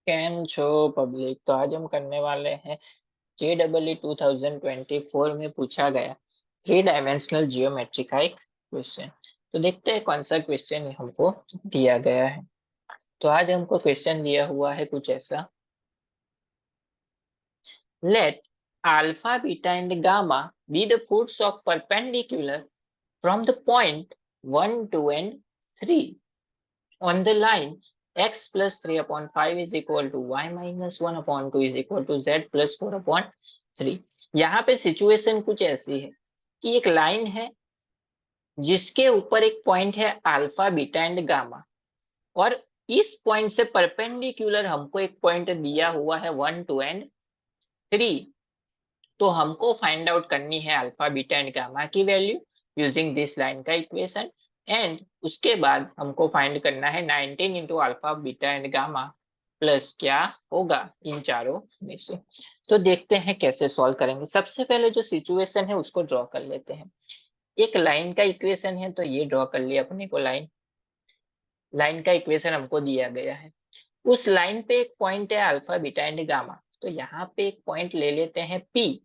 Cam छो public. तो आज हम करने वाले हैं JEE 2024 में पूछा गया 3 डायमेंशनल जियोमेट्री का एक क्वेश्चन। तो देखते हैं कौन सा क्वेश्चन हमको दिया गया है। तो आज हमको क्वेश्चन दिया हुआ है कुछ ऐसा। Let alpha beta and gamma be the foots of perpendicular from the point 1 2 and 3 on the line x plus 3 upon 5 is equal to y minus 1 upon 2 is equal to z plus 4 upon 3। यहाँ पे situation कुछ ऐसी है कि एक line है जिसके ऊपर एक पॉइंट है अल्फा बीटा एंड गामा, और इस पॉइंट से परपेंडिकुलर हमको एक पॉइंट दिया हुआ है 1 2 एंड 3। तो हमको फाइंड आउट करनी है अल्फा बीटा एंड गामा की वैल्यू यूजिंग दिस लाइन का इक्वेशन। एंड उसके बाद हमको फाइंड करना है 19 into alpha beta and gamma plus क्या होगा इन चारों में से। तो देखते हैं कैसे सॉल्व करेंगे। सबसे पहले जो सिचुएशन है उसको ड्रॉ कर लेते हैं। एक लाइन का इक्वेशन है तो ये ड्रॉ कर लिया अपने को। लाइन लाइन का इक्वेशन हमको दिया गया है। उस लाइन पे एक पॉइंट है अल्फा बीटा एंड गामा, तो यहाँ पे एक पॉइंट ले लेते हैं P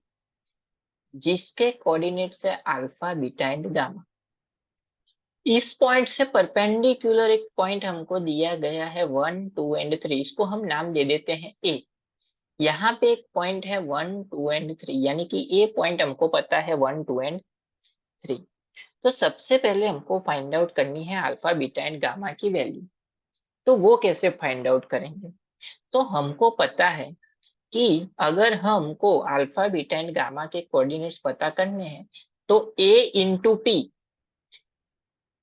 जिसके कोऑर्डिनेट्स है अल्फा बीटा एंड गामा। इस पॉइंट से परपेंडिकुलर एक पॉइंट हमको दिया गया है 1 2 एंड 3, इसको हम नाम दे देते हैं A। यहाँ पे एक पॉइंट है 1 2 एंड 3, यानी कि A पॉइंट हमको पता है 1 2 एंड 3। तो सबसे पहले हमको फाइंड आउट करनी है अल्फा बीटा एंड गामा की वैल्यू। तो वो कैसे फाइंड आउट करेंगे? तो हमको पता है कि अगर हमको अल्फा बीटा एंड गामा के कोऑर्डिनेट्स पता करने हैं तो A इंटू पी,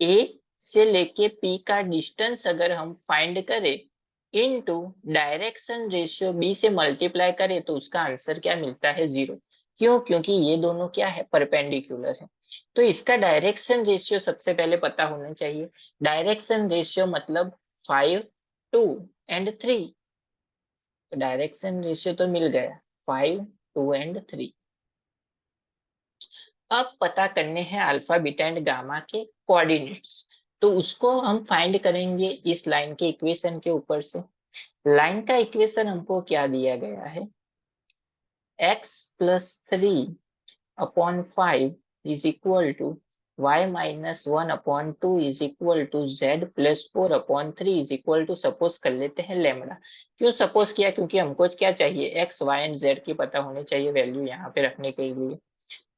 ए से लेके पी का डिस्टेंस अगर हम फाइंड करें इनटू डायरेक्शन रेशियो बी से मल्टीप्लाई करें तो उसका आंसर क्या मिलता है 0। क्यों? क्योंकि ये दोनों क्या है, परपेंडिकुलर है। तो इसका डायरेक्शन रेशियो सबसे पहले पता होना चाहिए। डायरेक्शन रेशियो मतलब 5 2 एंड 3। तो डायरेक्शन रेशियो तो मिल गया 5 2 एंड 3। अब पता करने हैं अल्फा बीटा एंड गामा के कोऑर्डिनेट्स। तो उसको हम फाइंड करेंगे इस लाइन के इक्वेशन के ऊपर से। लाइन का इक्वेशन हमको क्या दिया गया है, x plus 3 upon 5 is equal to y minus 1 upon 2 is equal to z plus 4 upon 3 is equal to, suppose कर लेते हैं लेमड़ा। क्यों सपोज किया? क्योंकि हमको क्या चाहिए, x y एंड z की पता होनी चाहिए वैल्यू यहाँ पे रखने के लिए।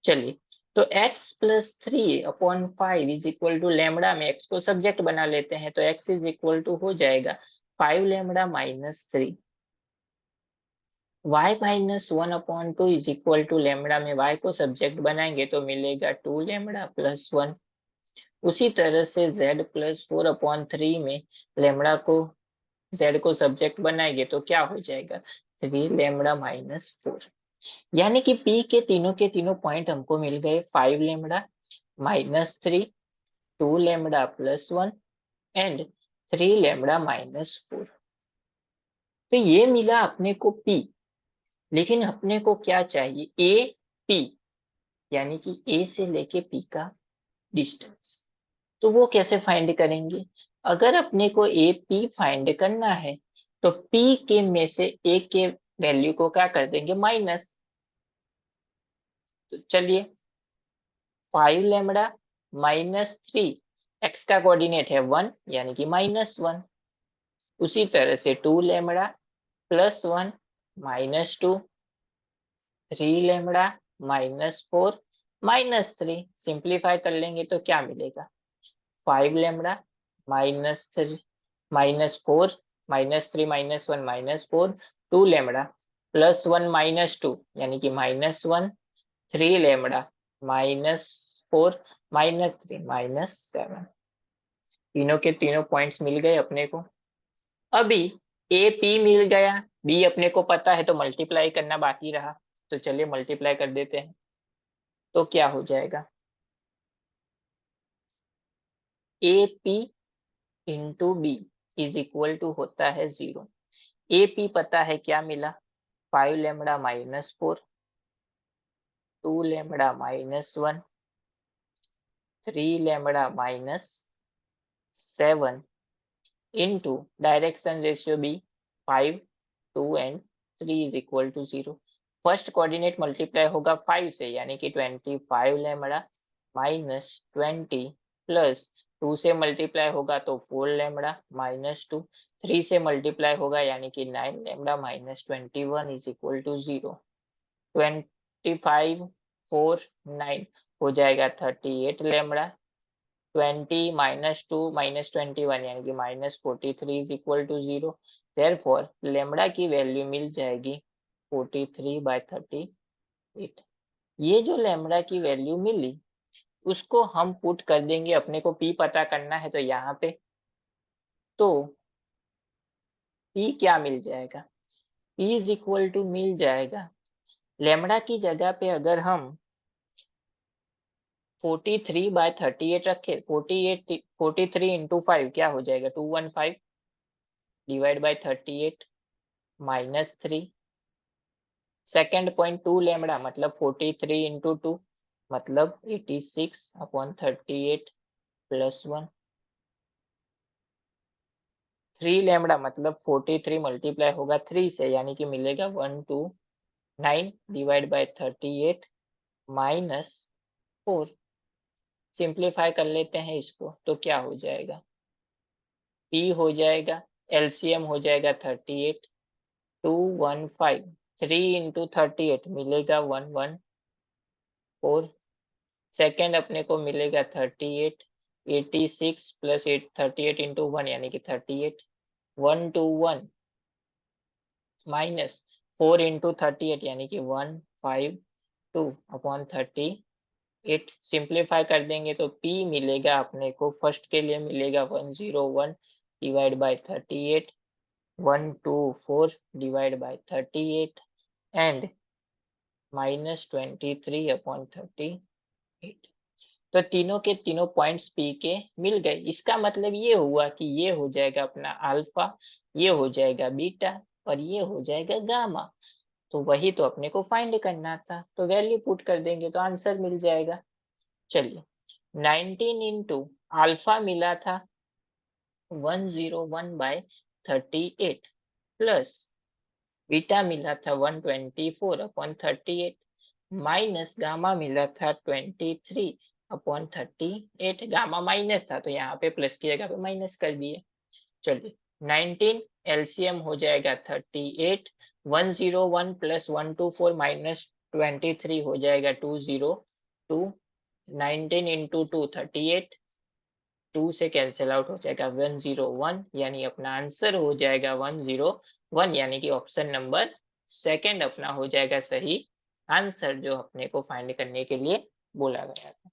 चलिए, तो x plus 3 upon 5 is equal to lambda में x को सब्जेक्ट बना लेते हैं, तो x इज इक्वल टू हो जाएगा 5 lambda minus 3। y minus 1 upon 2 is equal to lambda में y को सब्जेक्ट बनाएंगे तो मिलेगा 2 लेमड़ा प्लस 1। उसी तरह से z प्लस 4 अपॉन 3 में लेमड़ा को z को सब्जेक्ट बनाएंगे तो क्या हो जाएगा 3 लेमड़ा माइनस 4। यानी कि P के तीनों पॉइंट हमको मिल गए 5 lambda minus 3, 2 lambda plus 1 and 3 lambda minus 4। तो ये मिला अपने को P। लेकिन अपने को क्या चाहिए, ए पी, यानी कि ए से लेके पी का डिस्टेंस। तो वो कैसे फाइंड करेंगे? अगर अपने को ए पी फाइंड करना है तो पी के में से ए के वैल्यू को क्या कर देंगे, माइनस। तो चलिए, 5 लेमड़ा माइनस 3, एक्स का कोऑर्डिनेट है 1 यानी कि -1। उसी तरह से 2 लेमड़ा प्लस 1 -2, 3 लेमड़ा -4 -3। सिंप्लीफाई कर लेंगे तो क्या मिलेगा, 5 लेमड़ा -3 -4 -3 -1 -4, 2 लेमड़ा +1 -2 यानी कि -1, 3 लेमड़ा -4 -3 -7। तीनों के तीनों पॉइंट्स मिल गए अपने को। अभी ए पी मिल गया, बी अपने को पता है तो मल्टीप्लाई करना बाकी रहा। तो चलिए मल्टीप्लाई कर देते हैं। तो क्या हो जाएगा, A P into B is equal to होता है 0। ए पी पता है क्या मिला, 5 lambda -4, 2 lambda -1, 3 lambda -7 into direction ratio B 5 2 and 3 is equal to 0। First coordinate multiply होगा 5 से यानी कि 25 लैम्बडा माइनस 20 प्लस 2 से मल्टीप्लाई होगा तो 4 लैम्बडा माइनस 2, 3 से मल्टीप्लाई होगा यानी कि 9 lambda minus 21 is equal to 0। 25 4 9 हो जाएगा 38 लैम्बडा, 20 माइनस 2 माइनस 21 यानी कि minus 43 is equal to 0। Therefore lambda की वैल्यू मिल जाएगी 43/38। ये जो लैम्बडा की वैल्यू मिली उसको हम पुट कर देंगे, अपने को पी पता करना है तो यहाँ पे, तो पी क्या मिल जाएगा, पी इज इक्वल टू मिल जाएगा, लैम्बडा की जगह पे अगर हम 43/38 रखे, 43 इंटू 5 क्या हो जाएगा 215 divide by 38 minus 3, second point 2 lambda मतलब 43 इंटू 2 मतलब 86/38 प्लस 1, 3 लैम्बडा मतलब 43 मल्टीप्लाई होगा 3 से यानी कि मिलेगा 129 डिवाइड बाय 38 माइनस 4। सिंप्लीफाई कर लेते हैं इसको तो क्या हो जाएगा, p हो जाएगा, एलसीएम हो जाएगा 38, 215, 3 इंटू 38 मिलेगा 114, सेकेंड अपने को मिलेगा 38, 86 प्लस 38 इंटू 1 यानी कि 38, 121 माइनस 4 इंटू 38 यानी कि 152/38। सिंप्लीफाई कर देंगे तो p मिलेगा अपने को, फर्स्ट के लिए मिलेगा 101 divide by 38, 124 divide by 38 and minus 23/38। तो तीनों के तीनों पॉइंट्स पी के मिल गए। इसका मतलब ये हुआ कि ये हो जाएगा अपना अल्फा, ये हो जाएगा बीटा और ये हो जाएगा गामा। तो वही तो अपने को फाइंड करना था, तो वैल्यू पुट कर देंगे तो आंसर मिल जाएगा। चलिए 19 इंटू अल्फा मिला था 101/38 प्लस बीटा मिला था 124/38 माइनस गामा मिला था 23/38। गामा माइनस था तो यहाँ पे प्लस की जगह पे माइनस कर दिए। चलिए 19 एलसीएम हो जाएगा 38, 101 प्लस 124 माइनस 23 हो जाएगा 202, 19 इंटू 2 38, 2 से कैंसिल आउट हो जाएगा 101 यानी अपना आंसर हो जाएगा 101 यानी कि ऑप्शन नंबर सेकंड अपना हो जाएगा सही आंसर जो अपने को फाइंड करने के लिए बोला गया था।